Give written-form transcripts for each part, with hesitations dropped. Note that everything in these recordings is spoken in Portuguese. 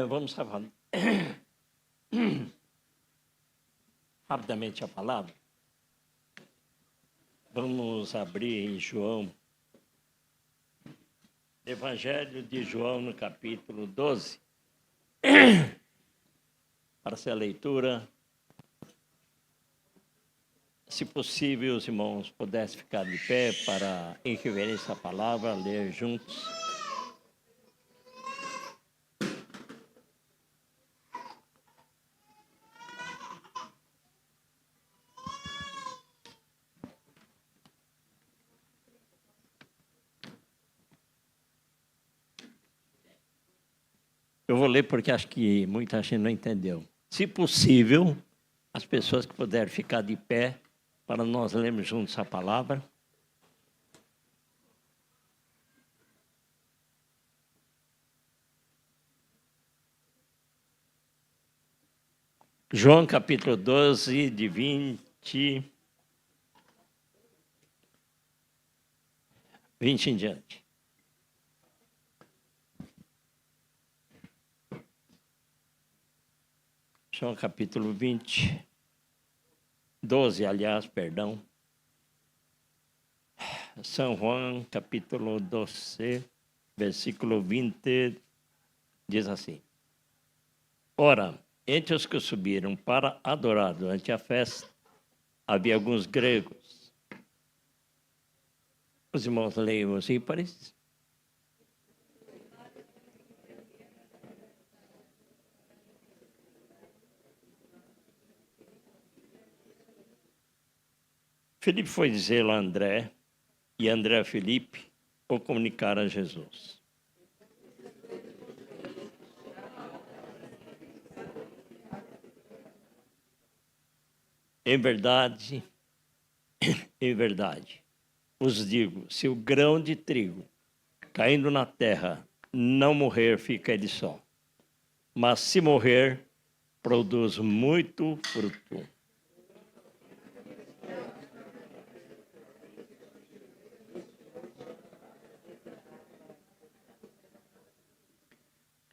Vamos falar rapidamente a palavra. Vamos abrir em João, Evangelho de João, no capítulo 12. Para essa leitura, se possível, os irmãos pudessem ficar de pé para, em reverência à palavra, ler juntos. Eu vou ler porque acho que muita gente não entendeu. Se possível, as pessoas que puderem ficar de pé para nós lermos juntos a palavra. João capítulo 12, de 20 em diante. João capítulo 12, perdão. São João capítulo 12, versículo 20, diz assim: Ora, entre os que subiram para adorar durante a festa, havia alguns gregos. Os irmãos leiam os ímpares. Filipe foi dizer a André, e André a Filipe o comunicaram a Jesus. Em verdade, vos digo, se o grão de trigo caindo na terra não morrer, fica ele só. Mas se morrer, produz muito fruto.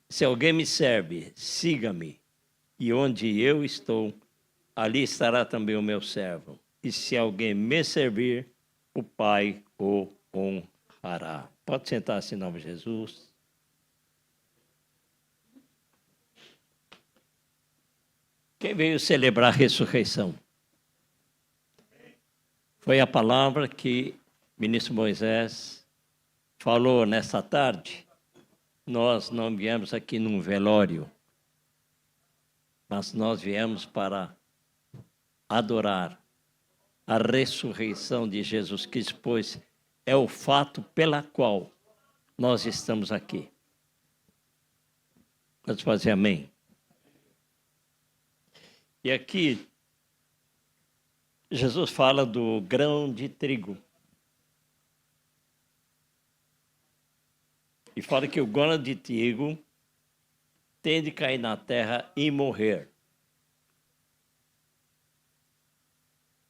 Se alguém me serve, siga-me, e onde eu estou, ali estará também o meu servo. E se alguém me servir, o Pai o honrará. Pode sentar-se em nome de Jesus. Quem veio celebrar a ressurreição? Foi a palavra que o ministro Moisés falou nessa tarde. Nós não viemos aqui num velório, mas nós viemos para adorar a ressurreição de Jesus Cristo, pois é o fato pela qual nós estamos aqui. Vamos fazer amém? E aqui, Jesus fala do grão de trigo. E fala que o grão de trigo tem de cair na terra e morrer.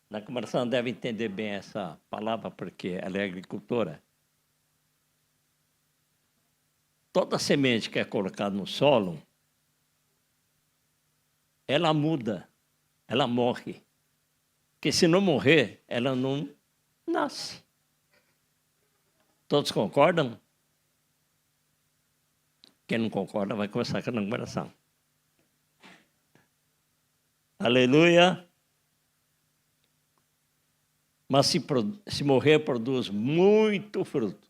Na comemoração deve entender bem essa palavra, porque ela é agricultora. Toda semente que é colocada no solo, ela muda, ela morre. Porque se não morrer, ela não nasce. Todos concordam? Quem não concorda vai começar com a comemoração. Aleluia! Mas se morrer, produz muito fruto.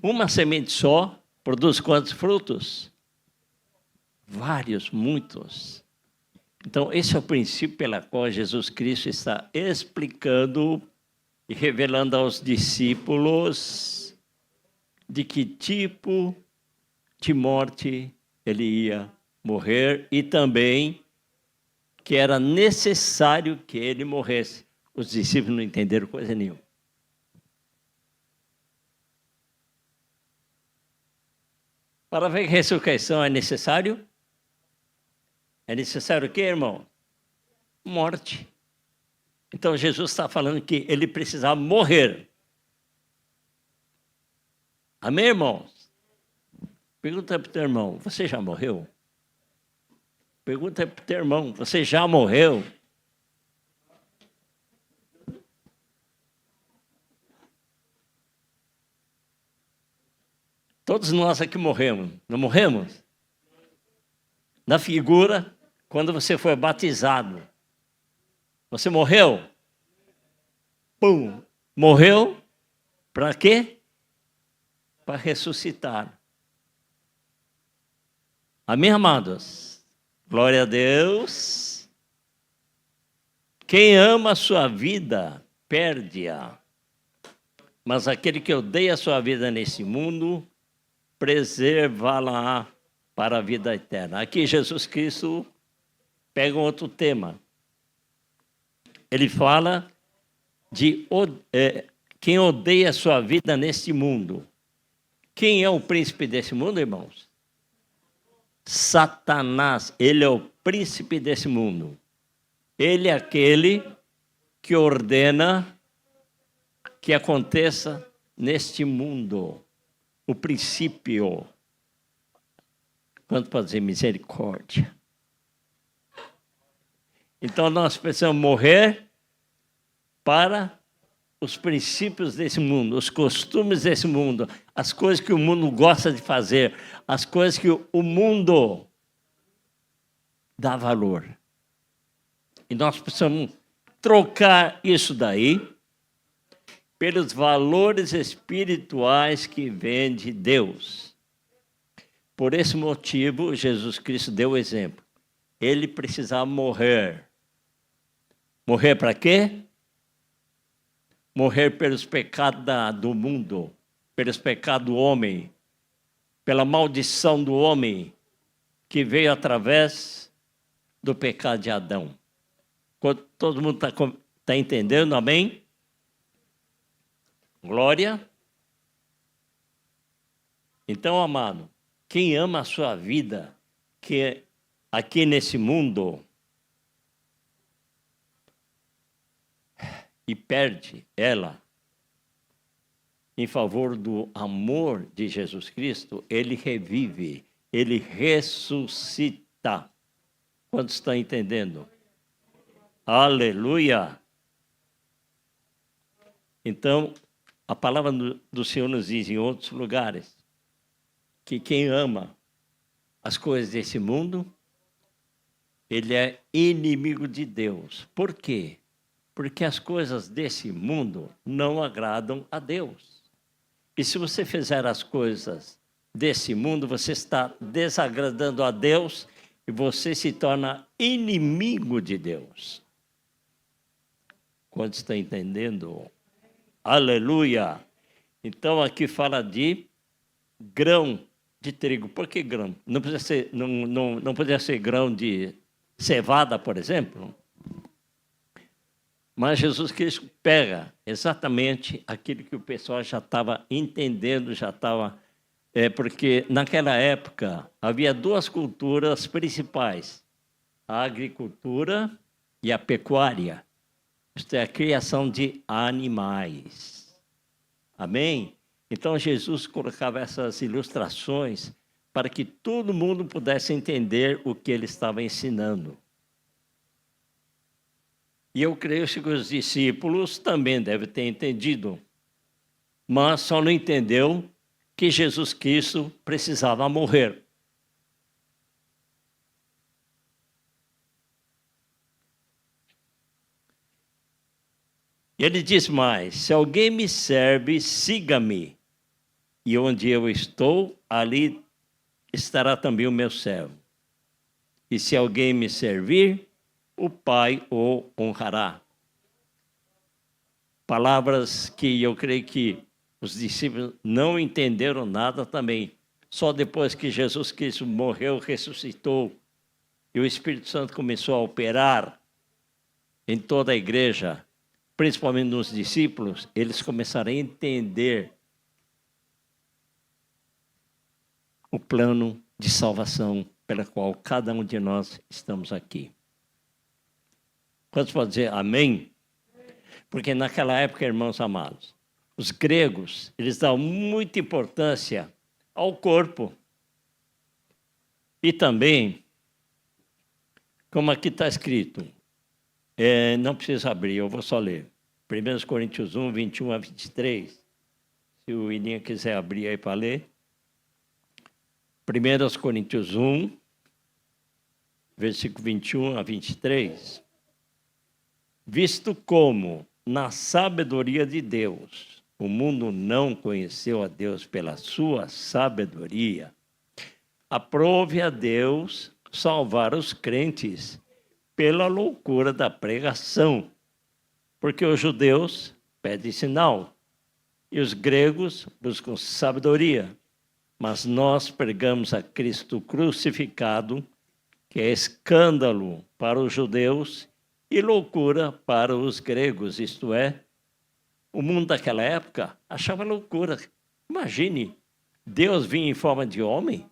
Uma semente só produz quantos frutos? Vários, muitos. Então, esse é o princípio pela qual Jesus Cristo está explicando e revelando aos discípulos de que tipo de morte ele ia morrer e também que era necessário que ele morresse. Os discípulos não entenderam coisa nenhuma. Para ver que ressurreição é necessário? É necessário o quê, irmão? Morte. Então, Jesus está falando que ele precisava morrer. Amém, irmãos? Pergunta para o teu irmão, você já morreu? Pergunta para o teu irmão, você já morreu? Todos nós aqui morremos, não morremos? Na figura, quando você foi batizado, você morreu? Pum! Morreu? Para quê? Para ressuscitar. Amém, amados? Glória a Deus. Quem ama a sua vida, perde-a. Mas aquele que odeia a sua vida nesse mundo, preservá-la para a vida eterna. Aqui Jesus Cristo pega um outro tema. Ele fala de quem odeia a sua vida neste mundo. Quem é o príncipe desse mundo, irmãos? Satanás. Ele é o príncipe desse mundo. Ele é aquele que ordena que aconteça neste mundo. O princípio. Quanto pode dizer misericórdia? Então nós precisamos morrer para os princípios desse mundo, os costumes desse mundo, as coisas que o mundo gosta de fazer, as coisas que o mundo dá valor. E nós precisamos trocar isso daí pelos valores espirituais que vêm de Deus. Por esse motivo, Jesus Cristo deu o exemplo. Ele precisava morrer. Morrer para quê? Morrer pelos pecados do mundo, pelos pecados do homem, pela maldição do homem que veio através do pecado de Adão. Todo mundo está entendendo, amém? Glória. Então, amado, quem ama a sua vida, que aqui nesse mundo, e perde ela em favor do amor de Jesus Cristo, ele revive, ele ressuscita. Quantos estão entendendo? Aleluia! Então, a palavra do Senhor nos diz em outros lugares que quem ama as coisas desse mundo, ele é inimigo de Deus. Por quê? Porque as coisas desse mundo não agradam a Deus. E se você fizer as coisas desse mundo, você está desagradando a Deus e você se torna inimigo de Deus. Quantos estão entendendo? Aleluia! Então aqui fala de grão de trigo. Por que grão? Não podia ser grão de cevada, por exemplo? Mas Jesus Cristo pega exatamente aquilo que o pessoal já estava entendendo, porque naquela época havia duas culturas principais, a agricultura e a pecuária. Isto é a criação de animais. Amém? Então Jesus colocava essas ilustrações para que todo mundo pudesse entender o que ele estava ensinando. E eu creio que os discípulos também devem ter entendido, mas só não entendeu que Jesus Cristo precisava morrer. Ele diz mais: se alguém me serve, siga-me, e onde eu estou, ali estará também o meu servo. E se alguém me servir, o Pai o honrará. Palavras que eu creio que os discípulos não entenderam nada também. Só depois que Jesus Cristo morreu, ressuscitou, e o Espírito Santo começou a operar em toda a igreja, principalmente nos discípulos, eles começaram a entender o plano de salvação pela qual cada um de nós estamos aqui. Quantos podem dizer amém? Porque naquela época, irmãos amados, os gregos, eles davam muita importância ao corpo. E também Como aqui está escrito, não precisa abrir, eu vou só ler. 1 Coríntios 1, 21 a 23. Se o Ininha quiser abrir aí para ler. 1 Coríntios 1, versículo 21 a 23. Visto como, na sabedoria de Deus, o mundo não conheceu a Deus pela sua sabedoria, aprove a Deus salvar os crentes pela loucura da pregação, porque os judeus pedem sinal e os gregos buscam sabedoria, mas nós pregamos a Cristo crucificado, que é escândalo para os judeus e loucura para os gregos, isto é, o mundo daquela época achava loucura. Imagine, Deus vinha em forma de homem.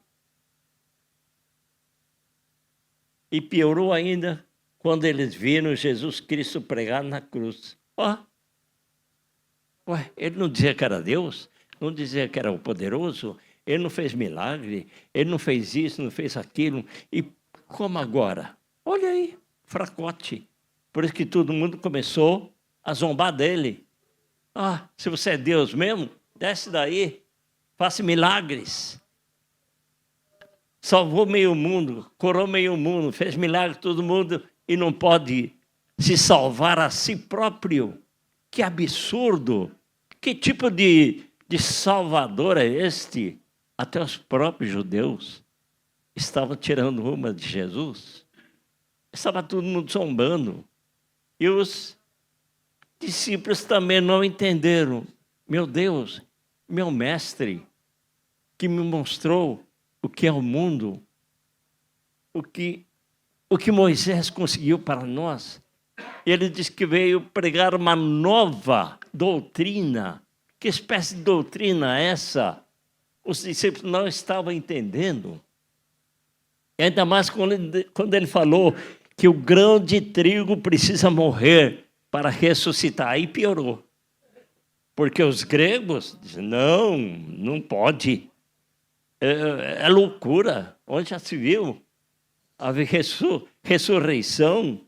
E piorou ainda quando eles viram Jesus Cristo pregado na cruz. Ele não dizia que era Deus? Não dizia que era o poderoso? Ele não fez milagre? Ele não fez isso, não fez aquilo? E como agora? Olha aí, fracote. Por isso que todo mundo começou a zombar dele. Se você é Deus mesmo, desce daí, faça milagres. Salvou meio mundo, curou meio mundo, fez milagre todo mundo e não pode se salvar a si próprio. Que absurdo! Que tipo de salvador é este? Até os próprios judeus estavam tirando uma de Jesus. Estava todo mundo zombando. E os discípulos também não entenderam. Meu Deus, meu mestre, que me mostrou o que é o mundo, o que Moisés conseguiu para nós. Ele disse que veio pregar uma nova doutrina. Que espécie de doutrina é essa? Os discípulos não estavam entendendo. E ainda mais quando ele falou que o grão de trigo precisa morrer para ressuscitar. Aí piorou. Porque os gregos dizem, não pode. É loucura. Onde já se viu? Haver ressurreição.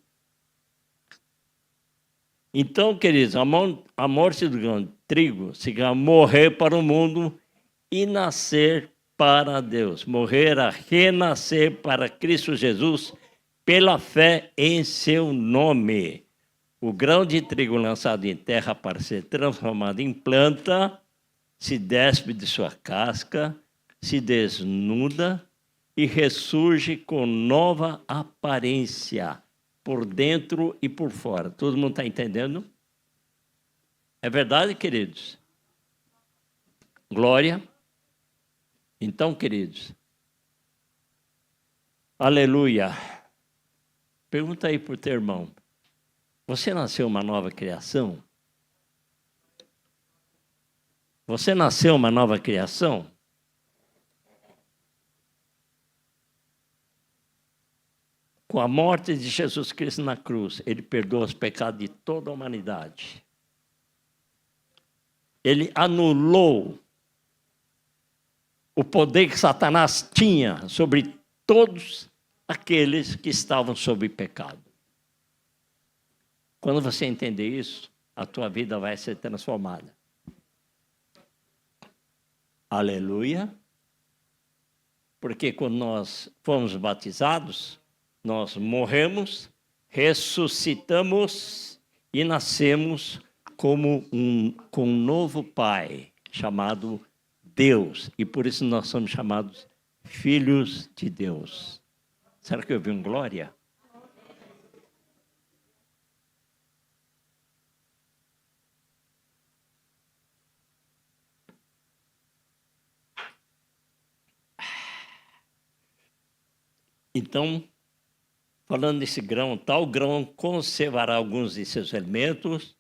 Então, queridos, a morte do grão de trigo significa morrer para o mundo e nascer para Deus. Morrer a renascer para Cristo Jesus pela fé em seu nome. O grão de trigo lançado em terra para ser transformado em planta, se despe de sua casca, se desnuda e ressurge com nova aparência, por dentro e por fora. Todo mundo está entendendo? É verdade, queridos? Glória. Então, queridos, aleluia. Pergunta aí para o teu irmão. Você nasceu uma nova criação? Você nasceu uma nova criação? Com a morte de Jesus Cristo na cruz, ele perdoa os pecados de toda a humanidade. Ele anulou o poder que Satanás tinha sobre todos aqueles que estavam sob pecado. Quando você entender isso, a tua vida vai ser transformada. Aleluia. Porque quando nós fomos batizados, nós morremos, ressuscitamos e nascemos com um novo Pai, chamado Deus. E por isso nós somos chamados filhos de Deus. Será que eu vi um glória? Então, falando desse grão, tal grão conservará alguns de seus elementos,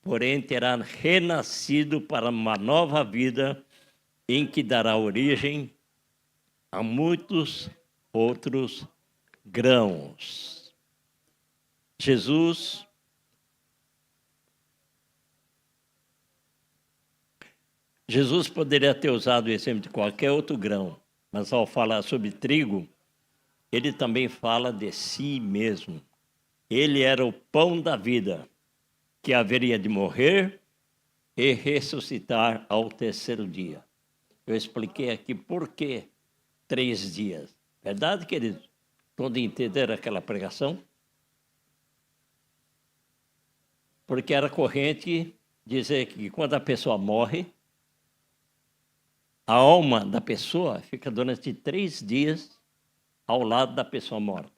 porém terá renascido para uma nova vida em que dará origem a muitos outros grãos. Jesus poderia ter usado o exemplo de qualquer outro grão, mas ao falar sobre trigo, ele também fala de si mesmo. Ele era o pão da vida, que haveria de morrer e ressuscitar ao terceiro dia. Eu expliquei aqui por que 3 dias. Verdade, querido? Todos entenderam aquela pregação? Porque era corrente dizer que quando a pessoa morre, a alma da pessoa fica durante 3 dias ao lado da pessoa morta.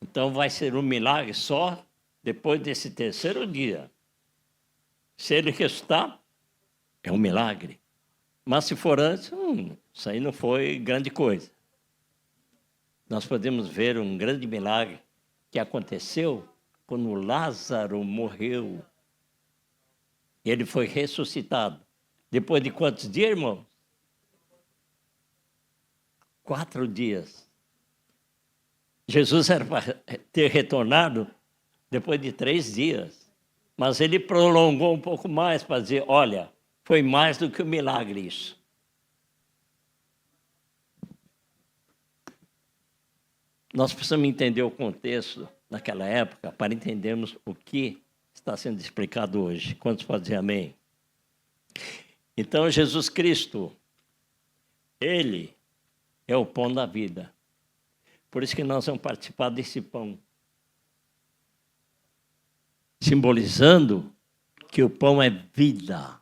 Então vai ser um milagre só depois desse terceiro dia. Se ele ressuscitar, é um milagre. Mas se for antes, isso aí não foi grande coisa. Nós podemos ver um grande milagre que aconteceu quando Lázaro morreu. Ele foi ressuscitado. Depois de quantos dias, irmão? 4 dias. Jesus era para ter retornado depois de 3 dias. Mas ele prolongou um pouco mais para dizer, olha, foi mais do que um milagre isso. Nós precisamos entender o contexto naquela época para entendermos o que está sendo explicado hoje. Quantos podem dizer amém? Então, Jesus Cristo, ele é o pão da vida. Por isso que nós vamos participar desse pão. Simbolizando que o pão é vida.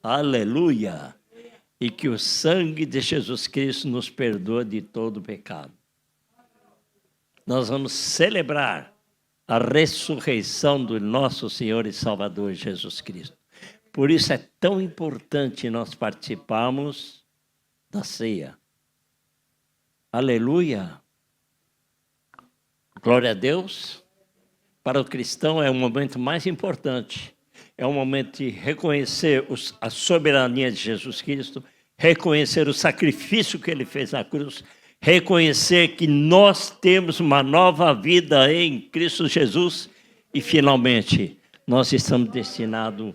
Aleluia! E que o sangue de Jesus Cristo nos perdoa de todo o pecado. Nós vamos celebrar a ressurreição do nosso Senhor e Salvador Jesus Cristo. Por isso é tão importante nós participarmos da ceia. Aleluia! Glória a Deus! Para o cristão é o momento mais importante. É o momento de reconhecer a soberania de Jesus Cristo, reconhecer o sacrifício que ele fez na cruz, reconhecer que nós temos uma nova vida em Cristo Jesus e, finalmente, nós estamos destinados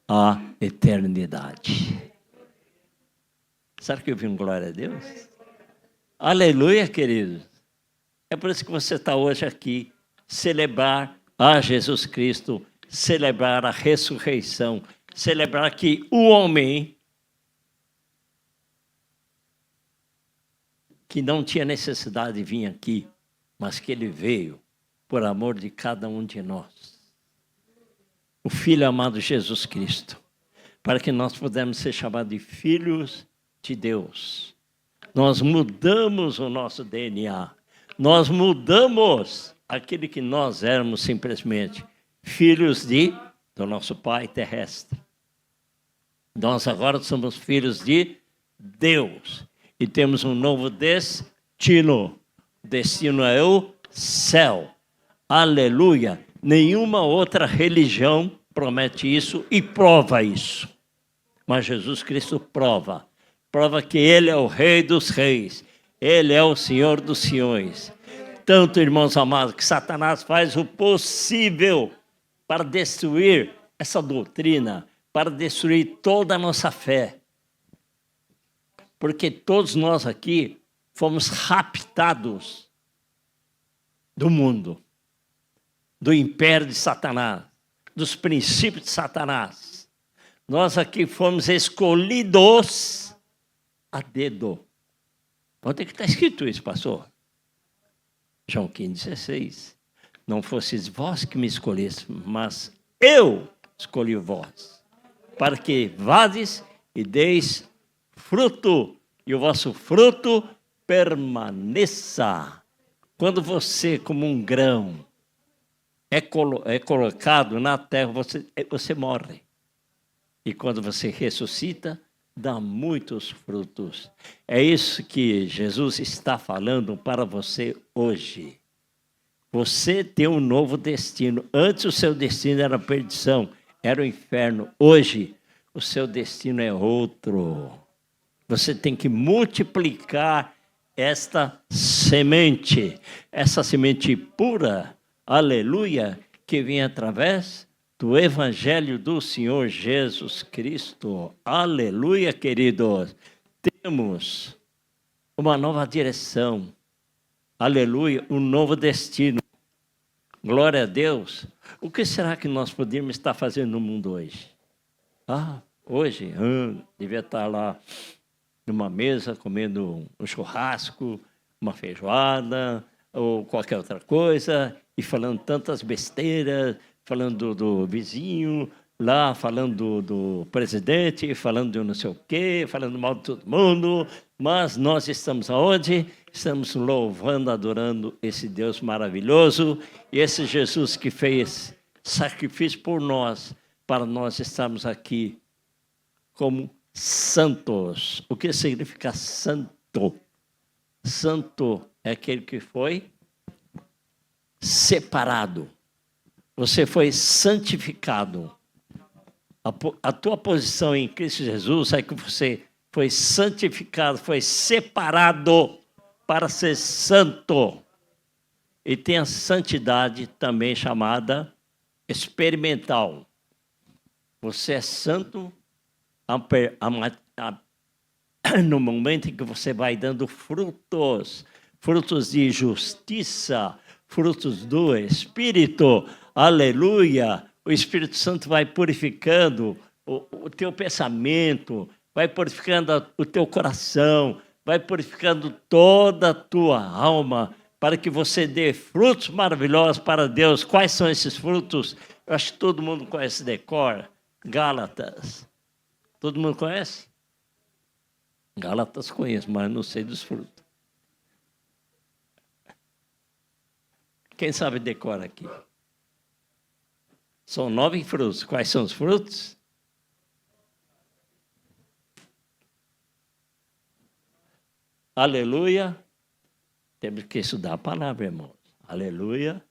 à eternidade. Sabe que eu vi um glória a Deus? Aleluia, queridos. É por isso que você está hoje aqui, celebrar a Jesus Cristo, celebrar a ressurreição, celebrar que o homem que não tinha necessidade de vir aqui, mas que ele veio por amor de cada um de nós. O Filho amado Jesus Cristo, para que nós pudéssemos ser chamados de filhos de Deus. Nós mudamos o nosso DNA, nós mudamos aquele que nós éramos simplesmente, filhos do nosso Pai terrestre. Nós agora somos filhos de Deus. E temos um novo destino. O destino é o céu. Aleluia. Nenhuma outra religião promete isso e prova isso. Mas Jesus Cristo prova. Prova que Ele é o Rei dos Reis. Ele é o Senhor dos Senhores. Tanto, irmãos amados, que Satanás faz o possível para destruir essa doutrina, para destruir toda a nossa fé. Porque todos nós aqui fomos raptados do mundo, do império de Satanás, dos princípios de Satanás. Nós aqui fomos escolhidos a dedo. Onde é que está escrito isso, pastor? João 15,16. Não fosseis vós que me escolheste, mas eu escolhi vós, para que vades e deis fruto, e o vosso fruto permaneça. Quando você, como um grão, é colocado na terra, você morre. E quando você ressuscita, dá muitos frutos. É isso que Jesus está falando para você hoje. Você tem um novo destino. Antes o seu destino era a perdição, era o inferno. Hoje o seu destino é outro. Você tem que multiplicar esta semente pura, aleluia, que vem através do Evangelho do Senhor Jesus Cristo. Aleluia, queridos. Temos uma nova direção. Aleluia, um novo destino. Glória a Deus. O que será que nós podemos estar fazendo no mundo hoje? Hoje, devia estar lá numa mesa comendo um churrasco, uma feijoada ou qualquer outra coisa e falando tantas besteiras, falando do vizinho, lá falando do presidente, falando de não sei o quê, falando mal de todo mundo, mas nós estamos aonde? Estamos louvando, adorando esse Deus maravilhoso e esse Jesus que fez sacrifício por nós, para nós estarmos aqui como santos. O que significa santo? Santo é aquele que foi separado. Você foi santificado. A tua posição em Cristo Jesus é que você foi santificado, foi separado para ser santo. E tem a santidade também chamada experimental. Você é santo no momento em que você vai dando frutos de justiça, frutos do Espírito, aleluia. O Espírito Santo vai purificando o teu pensamento, vai purificando o teu coração, vai purificando toda a tua alma, para que você dê frutos maravilhosos para Deus. Quais são esses frutos? Eu acho que todo mundo conhece de cor. Gálatas. Todo mundo conhece? Gálatas conheço, mas não sei dos frutos. Quem sabe decora aqui? São 9 frutos. Quais são os frutos? Aleluia. Temos que estudar a palavra, irmãos. Aleluia.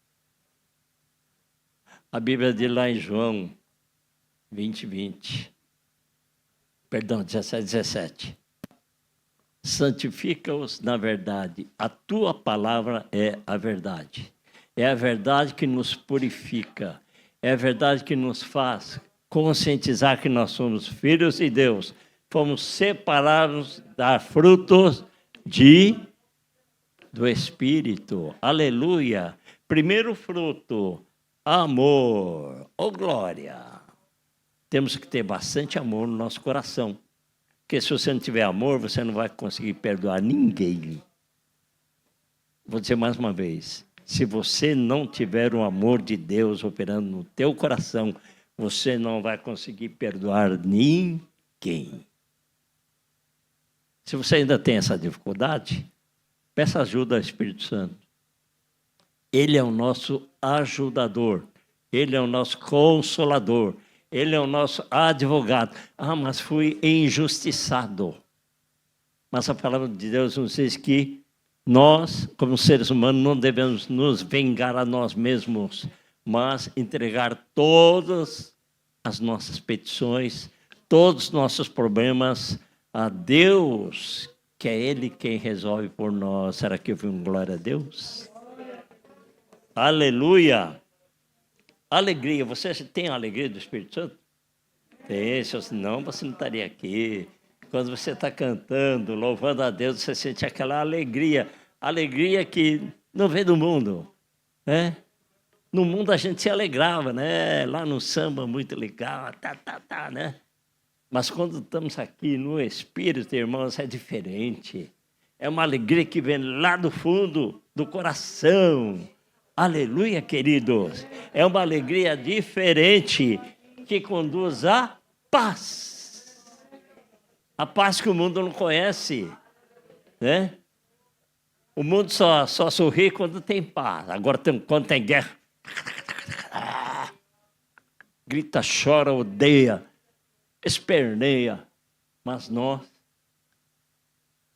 A Bíblia diz lá em João 20. Perdão, 17. Santifica-os na verdade. A tua palavra é a verdade. É a verdade que nos purifica. É a verdade que nos faz conscientizar que nós somos filhos de Deus. Fomos separados, dar frutos do Espírito. Aleluia. Primeiro fruto, amor. Oh, glória. Temos que ter bastante amor no nosso coração. Porque se você não tiver amor, você não vai conseguir perdoar ninguém. Vou dizer mais uma vez. Se você não tiver o amor de Deus operando no teu coração, você não vai conseguir perdoar ninguém. Se você ainda tem essa dificuldade, peça ajuda ao Espírito Santo. Ele é o nosso ajudador. Ele é o nosso consolador. Ele é o nosso advogado. Mas fui injustiçado. Mas a palavra de Deus nos diz que nós, como seres humanos, não devemos nos vingar a nós mesmos, mas entregar todas as nossas petições, todos os nossos problemas a Deus, que é Ele quem resolve por nós. Será que eu vi um glória a Deus? Aleluia! Alegria. Você tem a alegria do Espírito Santo? Tem, senão você não estaria aqui. Quando você está cantando, louvando a Deus, você sente aquela alegria. Alegria que não vem do mundo. Né? No mundo a gente se alegrava, né? Lá no samba, muito legal, né? Mas quando estamos aqui no Espírito, irmãos, é diferente. É uma alegria que vem lá do fundo do coração. Aleluia, queridos. É uma alegria diferente que conduz à paz. A paz que o mundo não conhece, né? O mundo só sorri quando tem paz. Agora, quando tem guerra, grita, chora, odeia, esperneia. Mas nós,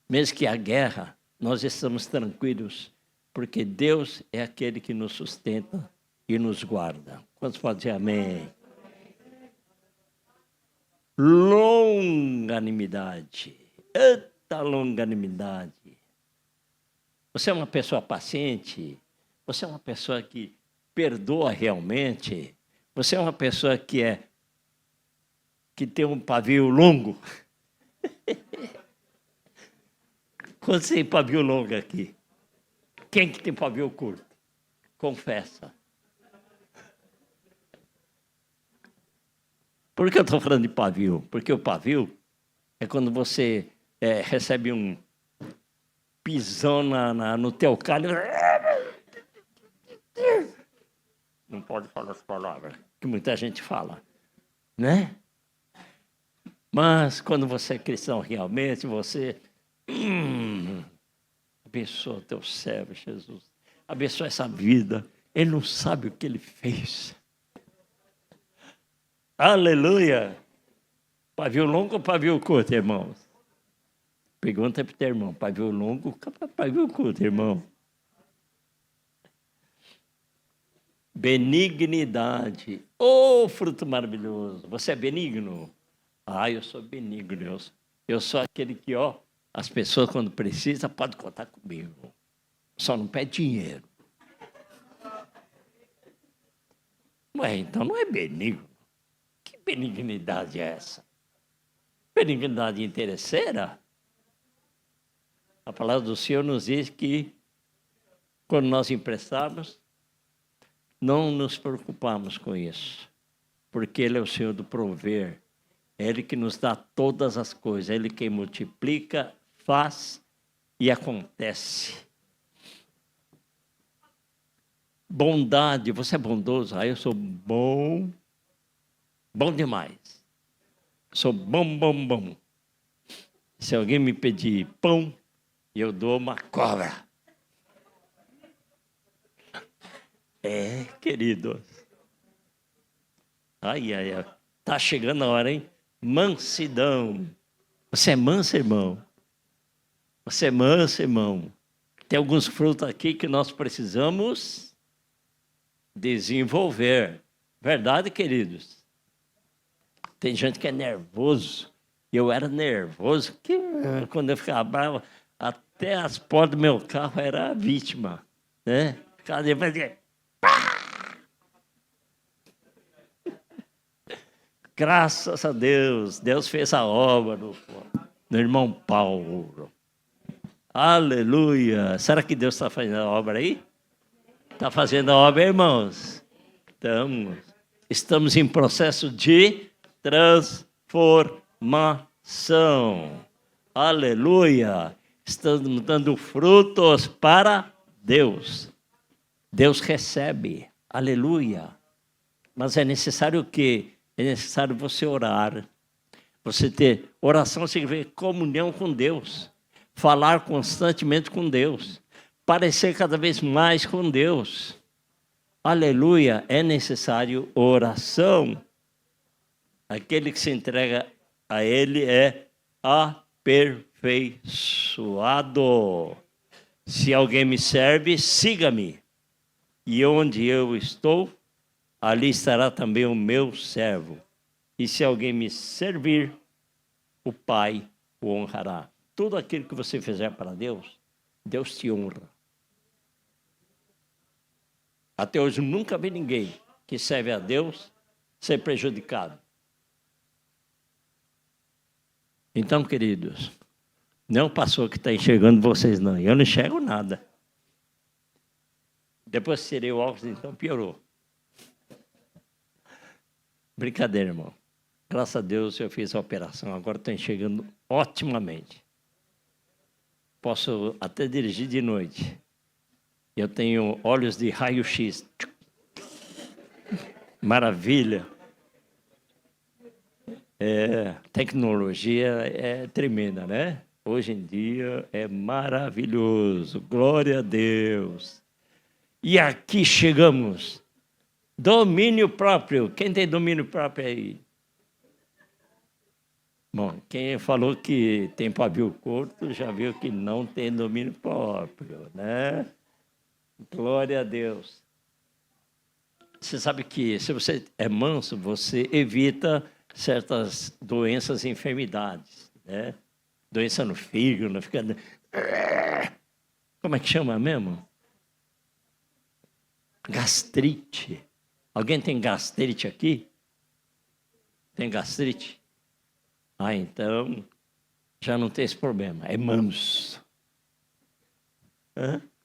mesmo que a guerra, nós estamos tranquilos, porque Deus é aquele que nos sustenta e nos guarda. Quantos podem dizer amém? Longanimidade. Eita longanimidade. Você é uma pessoa paciente? Você é uma pessoa que perdoa realmente? Você é uma pessoa que tem um pavio longo? Quantos tem pavio longo aqui? Quem que tem pavio curto? Confessa. Por que eu estou falando de pavio? Porque o pavio é quando você recebe um pisão no teu calho. Não pode falar as palavras que muita gente fala, né? Mas quando você é cristão realmente, você abençoa teu servo, Jesus. Abençoa essa vida. Ele não sabe o que ele fez. Aleluia! Pavio longo ou pavio curto, irmãos? Pergunta para o teu irmão. Pavio longo ou pavio curto, irmão? Benignidade. Oh, fruto maravilhoso. Você é benigno? Ah, eu sou benigno. Eu sou aquele que, as pessoas, quando precisam, podem contar comigo. Só não pede dinheiro. Ué, então não é benigno. Que benignidade é essa? Benignidade interesseira? A palavra do Senhor nos diz que, quando nós emprestamos, não nos preocupamos com isso, porque Ele é o Senhor do prover, é Ele que nos dá todas as coisas, é Ele quem multiplica, faz e acontece. Bondade, você é bondoso? Ah, eu sou bom demais. Sou bom. Se alguém me pedir pão, eu dou uma cobra. Queridos. Ai. Tá chegando a hora, hein? Mansidão. Você é manso, irmão? Você é manso, irmão? Tem alguns frutos aqui que nós precisamos desenvolver. Verdade, queridos? Tem gente que é nervoso. Eu era nervoso, que quando eu ficava bravo, até as portas do meu carro era a vítima, né? Ficava depois de... Graças a Deus, Deus fez a obra no irmão Paulo. Aleluia! Será que Deus está fazendo a obra aí? Está fazendo a obra, irmãos? Estamos em processo de transformação. Aleluia! Estamos dando frutos para Deus. Deus recebe. Aleluia! Mas é necessário o quê? É necessário você orar. Você ter oração significa comunhão com Deus. Falar constantemente com Deus. Parecer cada vez mais com Deus. Aleluia! É necessário oração. Aquele que se entrega a Ele é aperfeiçoado. Se alguém me serve, siga-me. E onde eu estou, ali estará também o meu servo. E se alguém me servir, o Pai o honrará. Tudo aquilo que você fizer para Deus, Deus te honra. Até hoje nunca vi ninguém que serve a Deus ser prejudicado. Então, queridos, não é o pastor que está enxergando vocês, não. Eu não enxergo nada. Depois que tirei o óculos, então piorou. Brincadeira, irmão. Graças a Deus eu fiz a operação, agora estou enxergando otimamente. Posso até dirigir de noite. Eu tenho olhos de raio-x. Maravilha. Tecnologia é tremenda, né? Hoje em dia é maravilhoso. Glória a Deus. E aqui chegamos. Domínio próprio. Quem tem domínio próprio aí? Bom, quem falou que tem pavio curto já viu que não tem domínio próprio, né? Glória a Deus. Você sabe que se você é manso, você evita certas doenças e enfermidades, né? Doença no fígado, não fica... Como é que chama mesmo? Gastrite. Alguém tem gastrite aqui? Tem gastrite? Ah, então já não tem esse problema. É manso.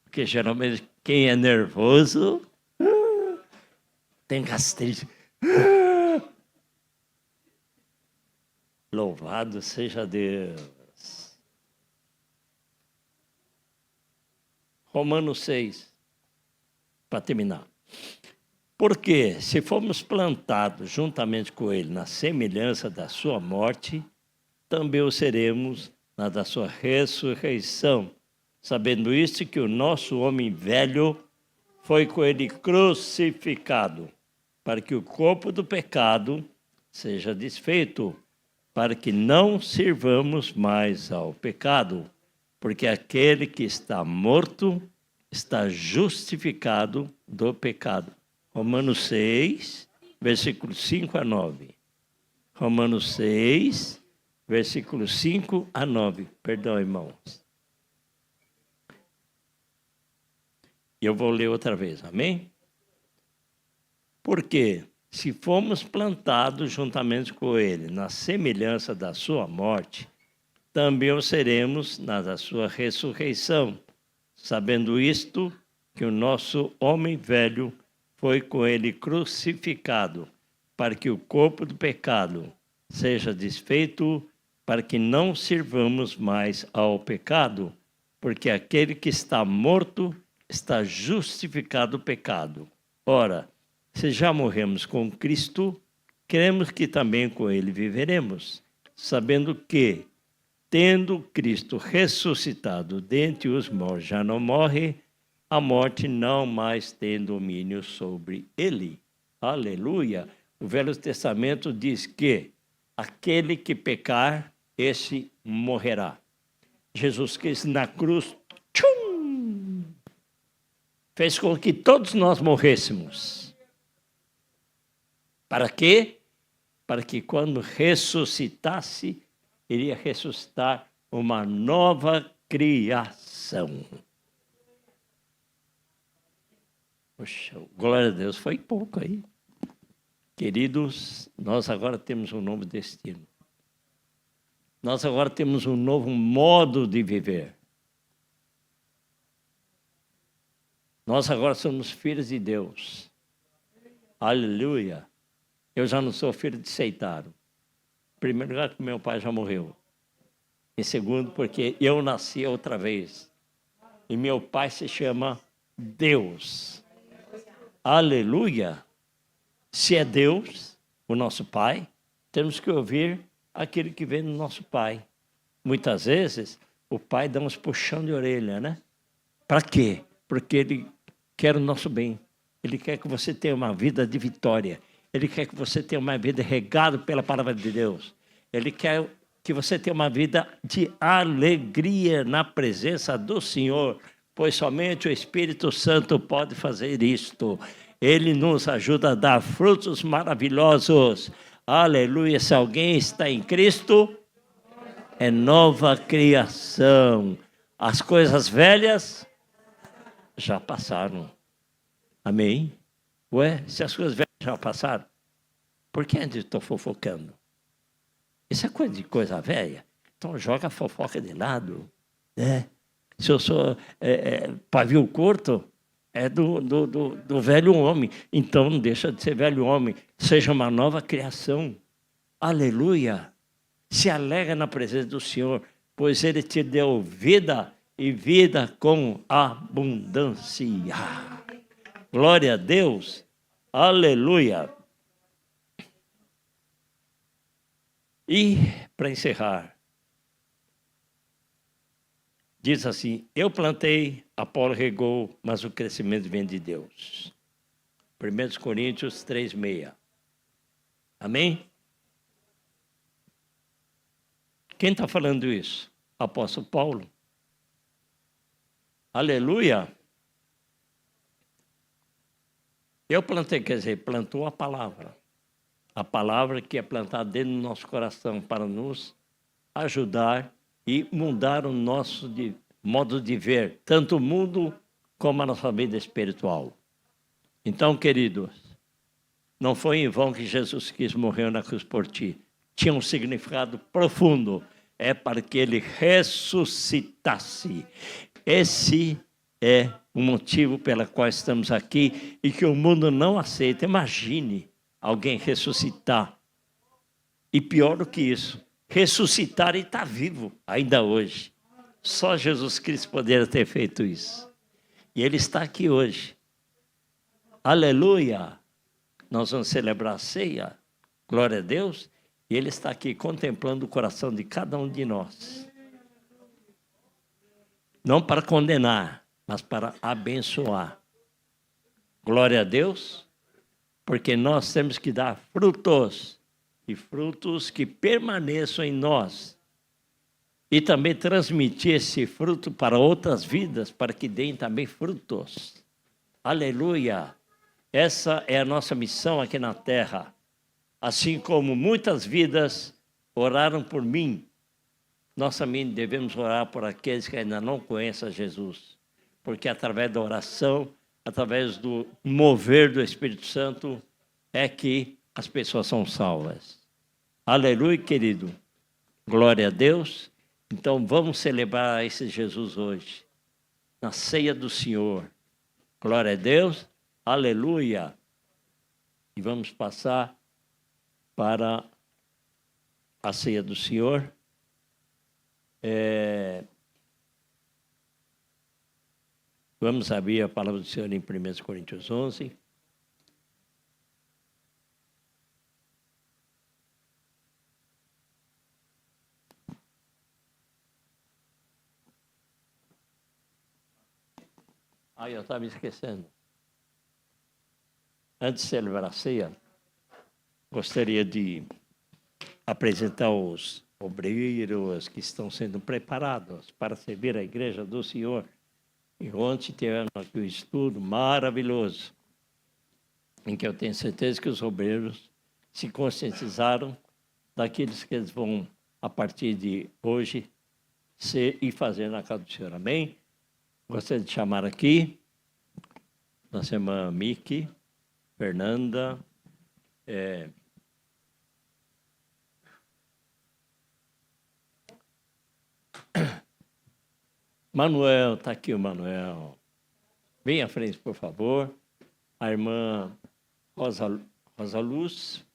Porque geralmente quem é nervoso tem gastrite. Louvado seja Deus. Romanos 6, para terminar. Porque, se formos plantados juntamente com ele na semelhança da sua morte, também o seremos na da sua ressurreição. Sabendo isto, que o nosso homem velho foi com ele crucificado, para que o corpo do pecado seja desfeito, para que não sirvamos mais ao pecado, porque aquele que está morto está justificado do pecado. Romanos 6, versículos 5 a 9. Romanos 6, versículos 5 a 9. Perdão, irmãos. Eu vou ler outra vez, amém? Porque, se fomos plantados juntamente com ele na semelhança da sua morte, também o seremos na da sua ressurreição. Sabendo isto, que o nosso homem velho foi com ele crucificado, para que o corpo do pecado seja desfeito, para que não sirvamos mais ao pecado, porque aquele que está morto está justificado do pecado. Ora, se já morremos com Cristo, cremos que também com ele viveremos, sabendo que, tendo Cristo ressuscitado dentre os mortos, já não morre, a morte não mais tem domínio sobre ele. Aleluia! O Velho Testamento diz que aquele que pecar, esse morrerá. Jesus Cristo na cruz, fez com que todos nós morrêssemos. Para quê? Para que quando ressuscitasse, iria ressuscitar uma nova criação. Poxa, glória a Deus, foi pouco aí. Queridos, nós agora temos um novo destino. Nós agora temos um novo modo de viver. Nós agora somos filhos de Deus. Aleluia. Eu já não sou filho de Seitaro. Em primeiro lugar, porque meu pai já morreu. Em segundo, porque eu nasci outra vez. E meu pai se chama Deus. Aleluia. Se é Deus, o nosso pai, temos que ouvir aquele que vem do nosso pai. Muitas vezes, o pai dá uns puxão de orelha, né? Para quê? Porque ele quer o nosso bem. Ele quer que você tenha uma vida de vitória. Ele quer que você tenha uma vida regada pela palavra de Deus. Ele quer que você tenha uma vida de alegria na presença do Senhor, pois somente o Espírito Santo pode fazer isto. Ele nos ajuda a dar frutos maravilhosos. Aleluia! Se alguém está em Cristo, é nova criação. As coisas velhas já passaram. Amém? Ué, se as coisas velhas já passaram, por que ainda estou fofocando? Isso é coisa de coisa velha. Então joga a fofoca de lado. Né? Se eu sou pavio curto, é do velho homem. Então não deixa de ser velho homem. Seja uma nova criação. Aleluia! Se alegra na presença do Senhor, pois Ele te deu vida e vida com abundância. Glória a Deus. Aleluia. E, para encerrar, diz assim: eu plantei, Apolo regou, mas o crescimento vem de Deus. 1 Coríntios 3:6. Amém? Quem está falando isso? Apóstolo Paulo. Aleluia. Eu plantei, quer dizer, plantou a palavra. A palavra que é plantada dentro do nosso coração para nos ajudar e mudar o nosso modo de ver, tanto o mundo como a nossa vida espiritual. Então, queridos, não foi em vão que Jesus Cristo morreu na cruz por ti. Tinha um significado profundo. É para que ele ressuscitasse. Esse é o motivo pelo qual estamos aqui e que o mundo não aceita. Imagine alguém ressuscitar. E pior do que isso, ressuscitar e estar vivo ainda hoje. Só Jesus Cristo poderia ter feito isso. E Ele está aqui hoje. Aleluia! Nós vamos celebrar a ceia. Glória a Deus. E Ele está aqui contemplando o coração de cada um de nós. Não para condenar, mas para abençoar. Glória a Deus. Porque nós temos que dar frutos. E frutos que permaneçam em nós. E também transmitir esse fruto para outras vidas, para que deem também frutos. Aleluia! Essa é a nossa missão aqui na terra. Assim como muitas vidas oraram por mim, nós também devemos orar por aqueles que ainda não conhecem a Jesus. Porque através da oração, através do mover do Espírito Santo, é que as pessoas são salvas. Aleluia, querido. Glória a Deus. Então, vamos celebrar esse Jesus hoje, na ceia do Senhor. Glória a Deus. Aleluia. E vamos passar para a ceia do Senhor. Vamos abrir a palavra do Senhor em 1 Coríntios 11. Eu estava me esquecendo. Antes de celebrar a ceia, gostaria de apresentar os obreiros que estão sendo preparados para servir a igreja do Senhor. E ontem tivemos aqui um estudo maravilhoso, em que eu tenho certeza que os obreiros se conscientizaram daqueles que eles vão, a partir de hoje, ser e fazer na casa do Senhor. Amém? Gostaria de chamar aqui nossa irmã Miki, Fernanda, Manuel, está aqui o Manuel. Vem à frente, por favor. A irmã Rosa Luz,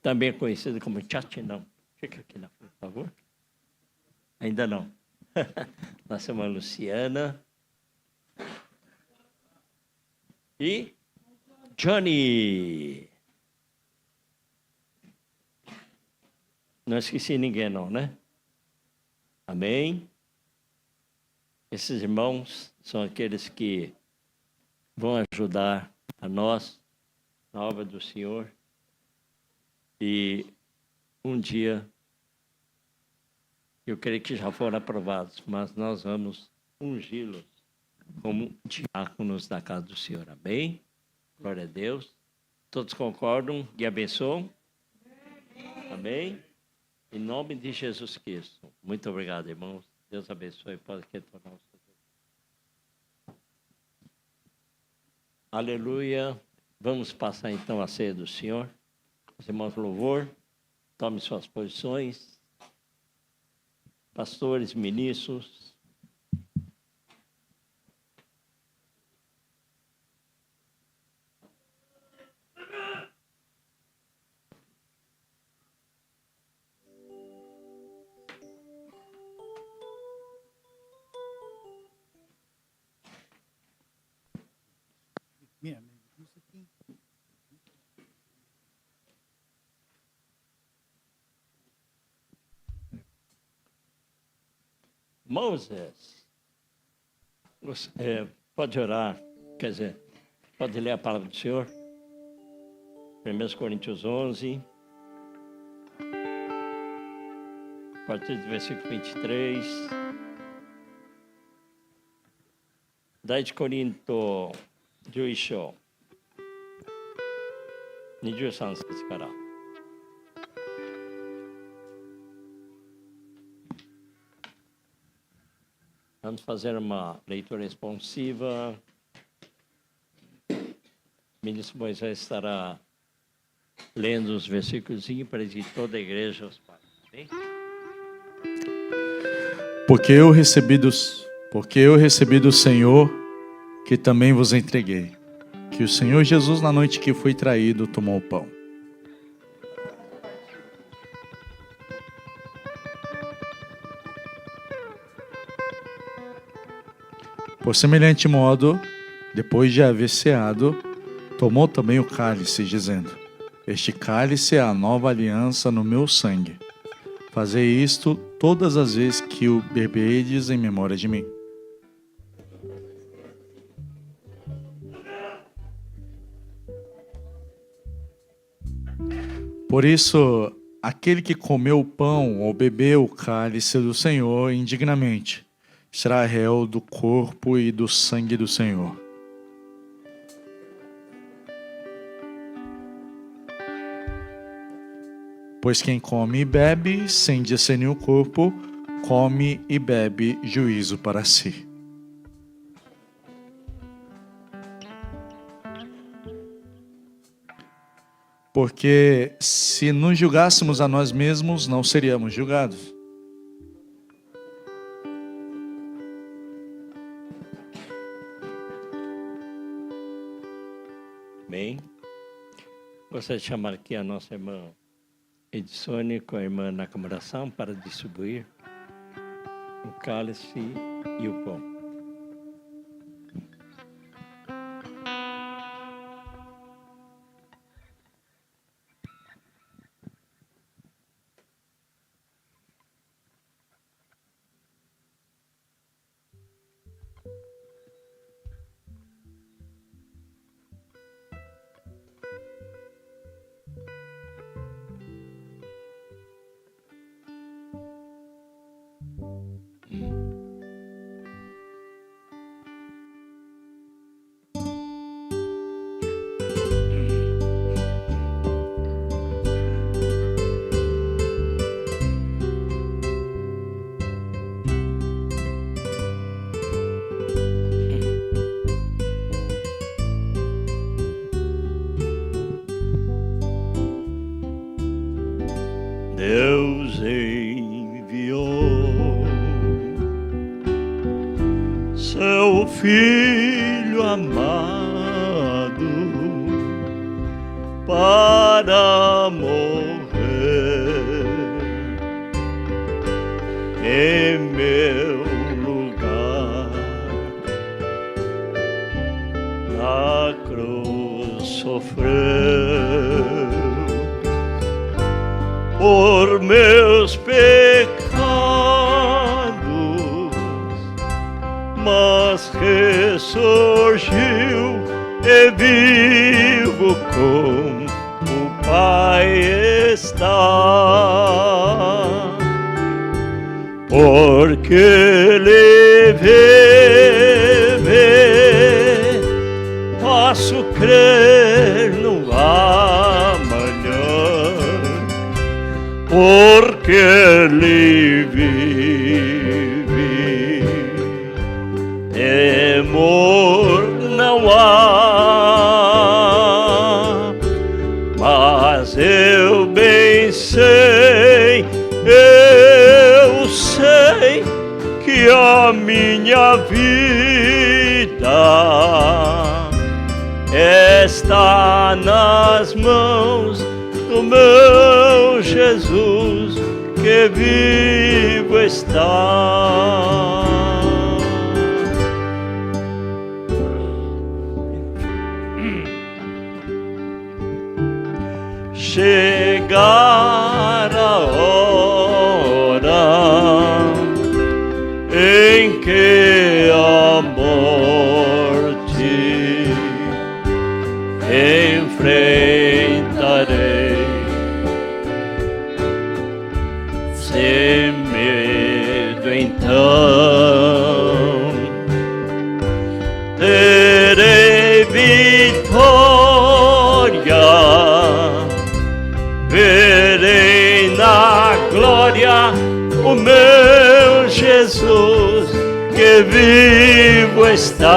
também conhecida como Tchatinão. Fica aqui na frente, por favor. Ainda não. Nossa irmã Luciana. E Johnny. Não esqueci ninguém, não, né? Amém. Esses irmãos são aqueles que vão ajudar a nós na obra do Senhor. E um dia, eu creio que já foram aprovados, mas nós vamos ungí-los como diáconos da casa do Senhor. Amém? Glória a Deus. Todos concordam e abençoam? Amém? Em nome de Jesus Cristo. Muito obrigado, irmãos. Deus abençoe. Pode retornar o seu. Aleluia. Vamos passar então a ceia do Senhor. Os irmãos louvor, tome suas posições. Pastores, ministros. Moses, pode orar, quer dizer, pode ler a palavra do Senhor? 1 Coríntios 11, a partir do versículo 23. Dai de Corinto 11章23節から。Vamos fazer uma leitura responsiva. O ministro Moisés estará lendo os versículos para que toda a igreja os pais. Porque eu recebi Porque eu recebi do Senhor que também vos entreguei, que o Senhor Jesus, na noite que foi traído, tomou o pão. Por semelhante modo, depois de haver ceado, tomou também o cálice, dizendo: este cálice é a nova aliança no meu sangue. Fazei isto todas as vezes que o beberdes em memória de mim. Por isso, aquele que comeu o pão ou bebeu o cálice do Senhor indignamente, será réu do corpo e do sangue do Senhor. Pois quem come e bebe, sem discernir o corpo, come e bebe juízo para si. Porque se nos julgássemos a nós mesmos, não seríamos julgados. Bem, gostaria de chamar aqui a nossa irmã Edisone com a irmã Nakamura-san para distribuir o cálice e o pão. Deus enviou seu Filho amado para morrer em meu lugar. Na cruz sofreu por meus pecados, mas ressurgiu e vivo com o Pai está, porque Ele vive, posso crer no amanhã. Porque Ele vive, temor não há. Mas eu bem sei, eu sei que a minha vida está nas mãos do meu Jesus, que vivo está. Chegar a hora em que a morte enfrentarei. Sem medo então terei vitória, verei na glória o meu Jesus, que vivo está,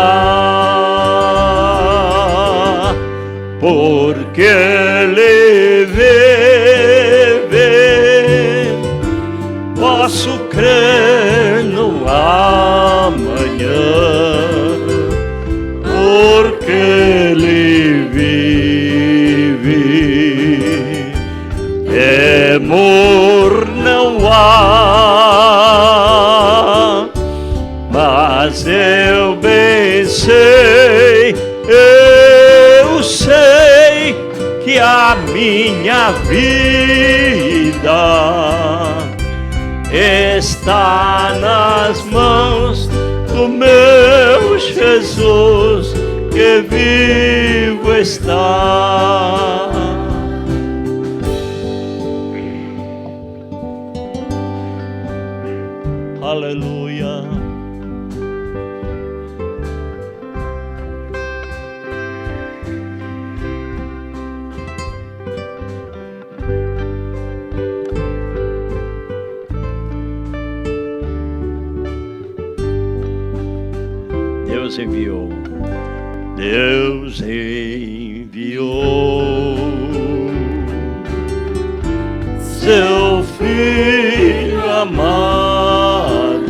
porque Ele vive, posso crer no amanhã. eu bem sei que a minha vida está nas mãos do meu Jesus, que vivo está. Aleluia. Deus enviou seu Filho amado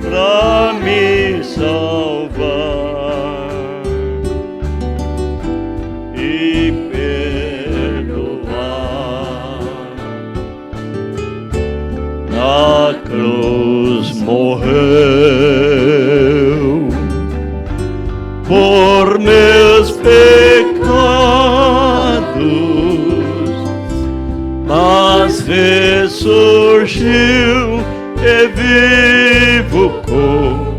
pra me salvar e perdoar. Na cruz morreu por meus pecados, mas ressurgiu e vivo com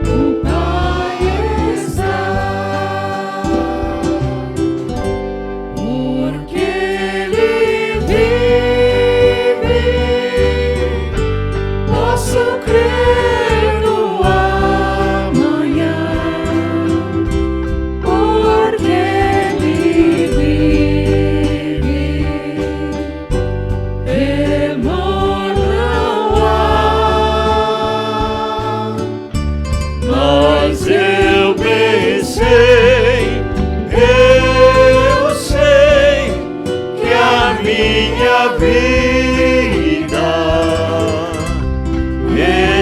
o Pai está, porque Ele vive, posso crer no amanhã, porque Ele vive, temor não há. Mas eu bem sei que a minha vida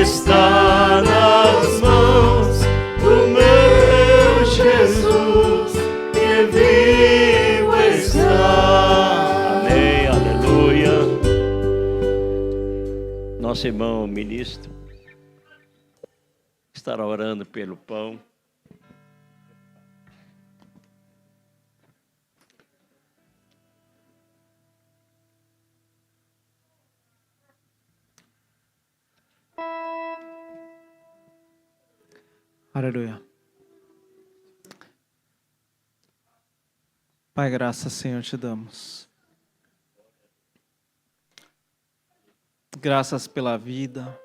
está nas mãos do meu Jesus, que vivo está. Amém, aleluia. Nosso irmão ministro estará orando pelo pão. Aleluia. Pai, graças, Senhor, te damos. Graças pela vida.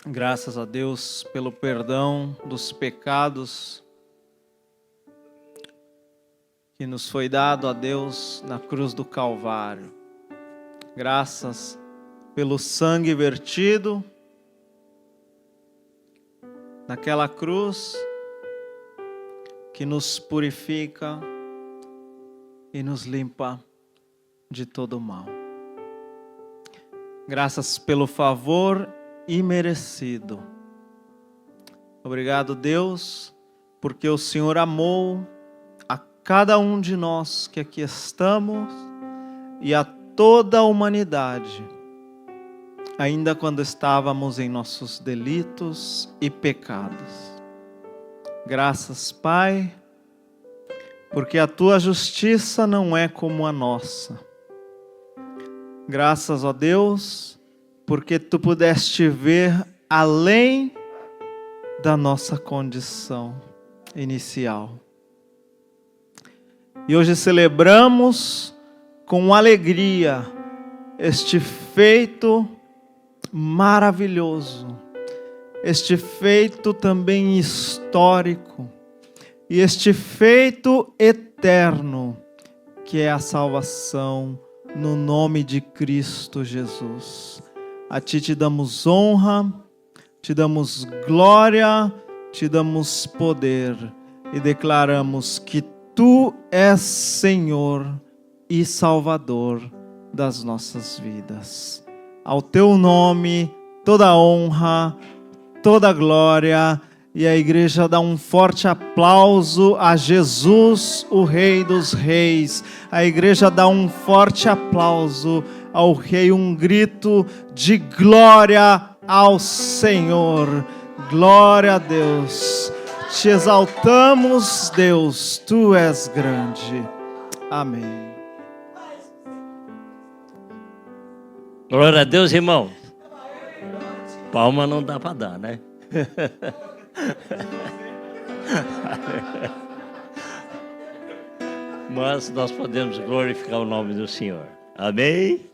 Graças a Deus pelo perdão dos pecados que nos foi dado a Deus na cruz do Calvário. Graças pelo sangue vertido naquela cruz que nos purifica e nos limpa de todo mal. Graças pelo favor imerecido. Obrigado, Deus, porque o Senhor amou a cada um de nós que aqui estamos e a toda a humanidade, ainda quando estávamos em nossos delitos e pecados. Graças, Pai, porque a tua justiça não é como a nossa. Graças, ó Deus, porque tu pudeste ver além da nossa condição inicial. E hoje celebramos com alegria este feito maravilhoso, este feito também histórico, e este feito eterno, que é a salvação no nome de Cristo Jesus. A ti te damos honra, te damos glória, te damos poder, e declaramos que tu és Senhor e Salvador das nossas vidas. Ao teu nome, toda honra, toda glória, e a igreja dá um forte aplauso a Jesus, o Rei dos Reis. A igreja dá um forte aplauso ao Rei, um grito de glória ao Senhor. Glória a Deus. Te exaltamos, Deus, Tu és grande. Amém. Glória a Deus, irmão. Palma não dá para dar, né? Mas nós podemos glorificar o nome do Senhor. Amém?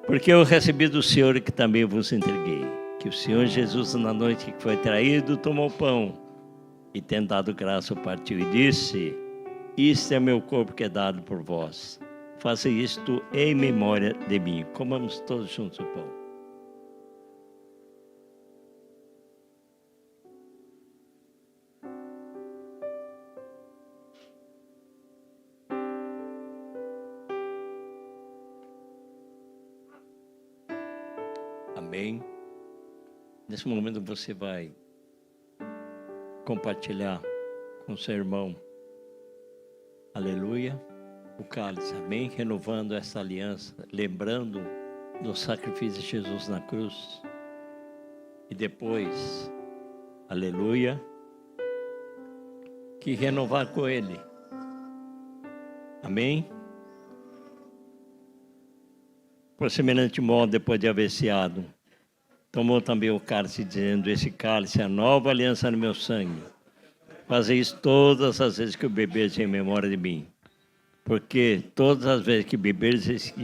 Porque eu recebi do Senhor que também vos entreguei. Que o Senhor Jesus, na noite que foi traído, tomou pão e, tendo dado graça, partiu e disse: isto é meu corpo que é dado por vós. Faça isto em memória de mim. Comamos todos juntos o pão. Amém. Nesse momento você vai compartilhar com seu irmão, aleluia, o cálice, amém? Renovando essa aliança, lembrando do sacrifício de Jesus na cruz. E depois, aleluia, que renovar com Ele, amém? Por semelhante modo, depois de haver ceado, tomou também o cálice, dizendo: esse cálice é a nova aliança no meu sangue. Fazei isso todas as vezes que o beberes em memória de mim. Porque todas as vezes que beberes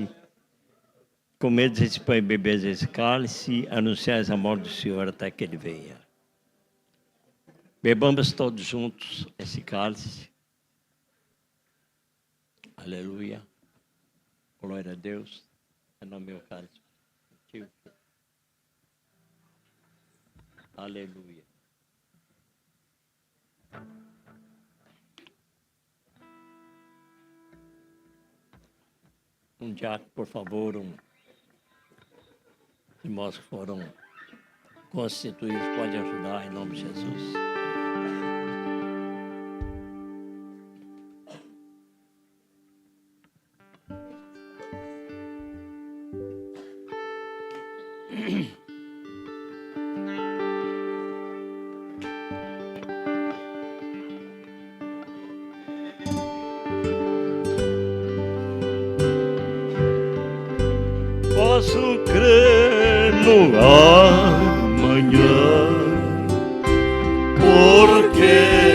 comerdes esse pão e beberes esse cálice, anunciais a morte do Senhor até que Ele venha. Bebamos todos juntos esse cálice. Aleluia. Glória a Deus. É no meu cálice. Aleluia. Um diácono, por favor, irmãos que foram constituídos, pode ajudar em nome de Jesus. Posso crer no amanhã, porque